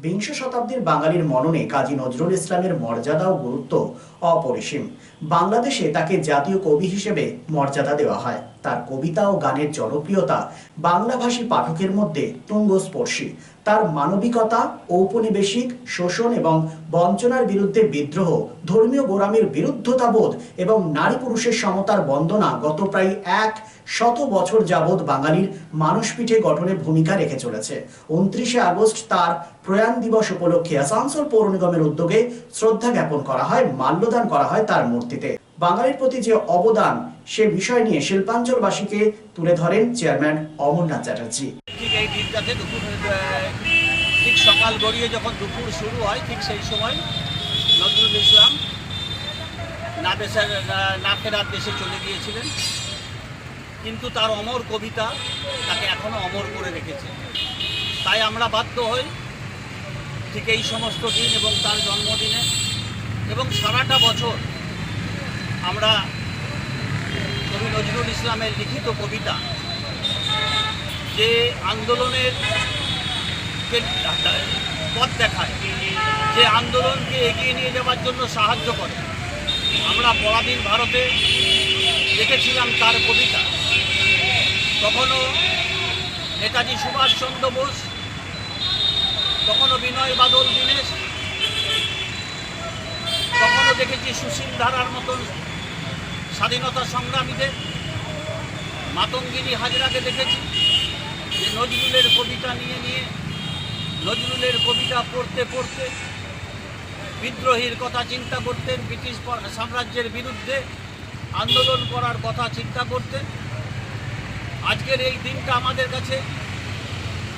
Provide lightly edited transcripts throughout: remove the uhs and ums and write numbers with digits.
বিংশ শতাব্দীর বাঙালির মননে কাজী নজরুল ইসলামের মর্যাদা ও গুরুত্ব অপরিসীম। বাংলাদেশে তাকে জাতীয় কবি হিসেবে মর্যাদা দেওয়া হয়। তার কবিতা ও গানের জনপ্রিয়তা বাংলাভাষী পাঠকের মধ্যে তুঙ্গস্পর্শী। তার মানবিকতা, ঔপনিবেশিক শোষণ এবং বঞ্চনার বিরুদ্ধে বিদ্রোহ, ধর্মীয় গোঁড়ামির বিরুদ্ধতাবোধ এবং নারী পুরুষের সমতার বন্দনা গত প্রায় 100 বছর যাবৎ বাঙালির মানসপীঠে গঠনে ভূমিকা রেখে চলেছে। 29শে আগস্ট তার প্রয়াণ দিবস উপলক্ষে আসানসোল পৌর নিগমের উদ্যোগে শ্রদ্ধা জ্ঞাপন করা হয়, মাল্যদান করা হয় তার মূর্তিতে। বাঙালির প্রতি যে অবদান সে বিষয় নিয়ে শিল্পাঞ্চলবাসীকে তুলে ধরেন চেয়ারম্যান অমরনাথ চ্যাটার্জি। ঠিক এই দিনটাতে ঠিক সকাল গড়িয়ে যখন দুপুর শুরু হয়, ঠিক সেই সময় নজরুল ইসলাম না ফেরার দেশে চলে গিয়েছিলেন, কিন্তু তার অমর কবিতা তাকে এখনো অমর করে রেখেছে। তাই আমরা বাধ্য হই ঠিক এই সমস্ত দিন এবং তার জন্মদিনে এবং সারাটা বছর আমরা কবি নজরুল ইসলামের লিখিত কবিতা, যে আন্দোলনের পথ দেখায়, যে আন্দোলনকে এগিয়ে নিয়ে যাওয়ার জন্য সাহায্য করে। আমরা পরাধীন ভারতে দেখেছিলাম তার কবিতা, তখনও নেতাজি সুভাষচন্দ্র বোস, তখনও বিনয় বাদল দীনেশ, তখনও দেখেছি সুশীল ধারার মতন স্বাধীনতা সংগ্রামীদের, মাতঙ্গিনী হাজরাকে দেখেছি যে নজরুলের কবিতা নিয়ে নজরুলের কবিতা পড়তে পড়তে বিদ্রোহীর কথা চিন্তা করতেন, ব্রিটিশ সাম্রাজ্যের বিরুদ্ধে আন্দোলন করার কথা চিন্তা করতেন। আজকের এই দিনটা আমাদের কাছে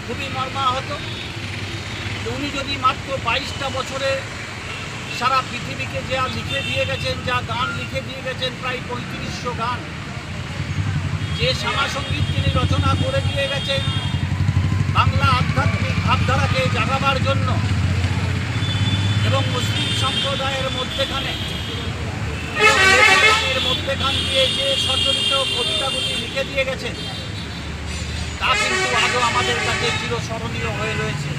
খুবই মর্মাহত। উনি যদি মাত্র 22টা বছরে সারা পৃথিবীকে যা লিখে দিয়ে গেছেন, যা গান লিখে দিয়ে গেছেন, প্রায় 3500 গান, যে শ্যামাসঙ্গীত তিনি রচনা করে দিয়ে গেছেন বাংলা আধ্যাত্মিক ভাবধারাকে জাগাবার জন্য, এবং মুসলিম সম্প্রদায়ের মধ্যেখানে মধ্যেখান দিয়ে যে সচরিত কবিতাগুলি লিখে দিয়ে গেছেন, তা কিন্তু আজও আমাদের কাছে চিরস্মরণীয় হয়ে রয়েছে।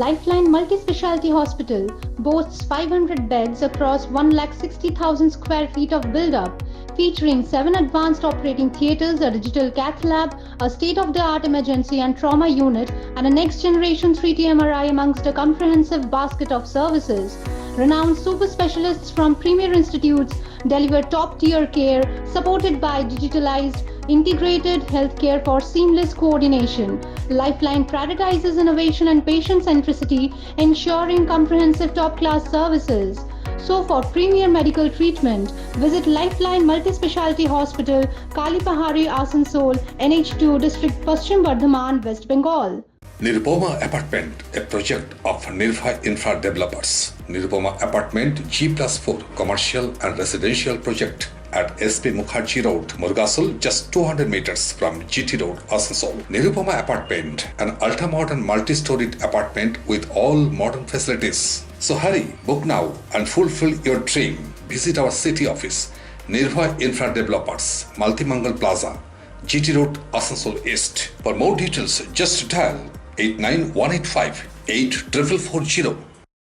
Lifeline Multi-Specialty Hospital boasts 500 beds across 1,60,000 square feet of build-up, featuring 7 advanced operating theatres, a digital cath lab, a state-of-the-art emergency and trauma unit, and a next-generation 3D MRI amongst a comprehensive basket of services. Renowned super specialists from premier institutes deliver top-tier care, supported by digitalized, integrated healthcare for seamless coordination. Lifeline prioritizes innovation and patient centricity, ensuring comprehensive top-class services. So for premier medical treatment, visit Lifeline Multi-Specialty Hospital, Kalipahari, Asansol, NH2 District, Paschim Bardhaman, West Bengal. Nirupoma Apartment, a project of Nirbhay Infra Developers. Nirupoma Apartment G+4 commercial and residential project at SP Mukherjee Road, Murgasol, just 200 meters from GT Road, Asansol. Nirupoma Apartment, an ultra-modern multi-storied apartment with all modern facilities. So hurry, book now and fulfill your dream. Visit our city office, Nirbhay Infra Developers, Multimangal Plaza, GT Road, Asansol East. For more details, just dial 89185 8440.